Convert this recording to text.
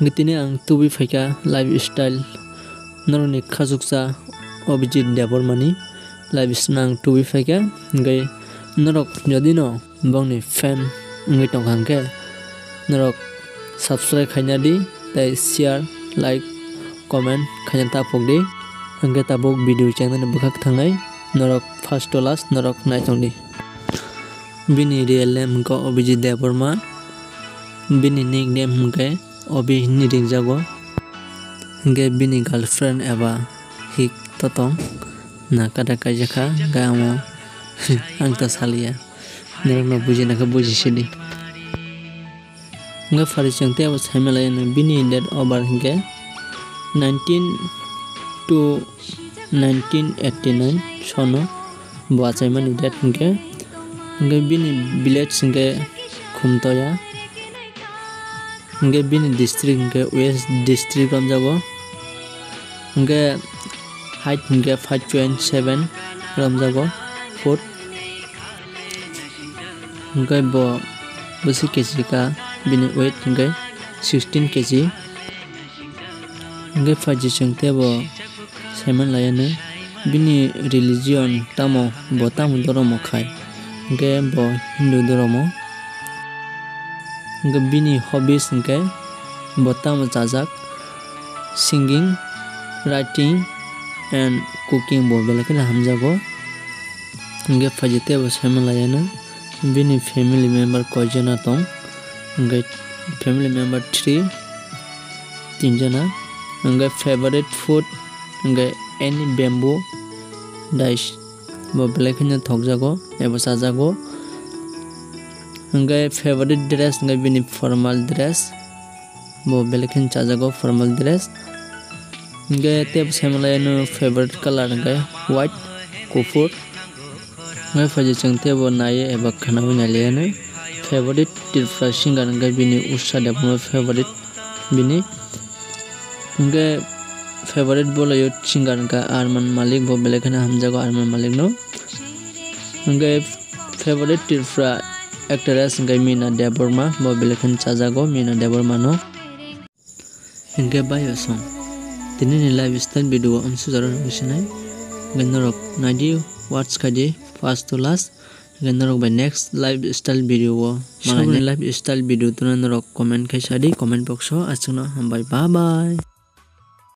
Gitini ang tubi faika lifestyle naroni khajuksa Abhijit Debbarmani lifestyle ang tubi faika gai narok jodi no bangni fan ngai tongkangke narok subscribe khaina di tai share like comment khaina ta pokdi angke tabok video channel ni bukhak thangnai narok first to last narok naitongdi bini real name ko Abhijit Debbarma bini nickname ke Obi ni ringjago hingga bini girlfriend eba hik totong na kada kajaka gamo angta salia nerno buji naka buji sidi hingga fari changte aba saimala bini dead over hingga 19 to 1989 sono buachaimani dead hingga bini village hingga khumtoya hingga bini district hingga west district ramjago hingga height hingga 5.7 ramjago foot hingga bo besi kg ka bini weight hingga 16 kg hingga faji changte bo saiman layane bini religion tamo bo tamo doromo khai hingga bo Hindu doromo hingga bini hobbies hingga bottam jajak singing writing and cooking bo belakela hamjago hingga fajite bo saimalayana bini family member kojana tong hingga family member 3 tinjana hingga favorite food hingga any bamboo dish bo belakena thokjago eba sajago hingga favorite dress hingga bini formal dress bo belekin chajago formal dress hingga teb samalayano favorite color hingga white kufur hingga faji changte bo naye eba khanawi nalayano favorite Tripura singer hingga bini Usha Debbarma favorite bini hingga favorite bolayo singer hingga Arman Malik bo belekana hamjago Arman Malik no hingga favorite Tripura actress hingga Mina Debbarma bo belekan chajago Mina Debbarma no hingga bayo song tini ni lifestyle video amsu jaran husinai ganarok nadi watch kadi first to last ganarok by next lifestyle video mana lifestyle video tunan rok comment kai sadi comment box o achungna bye bye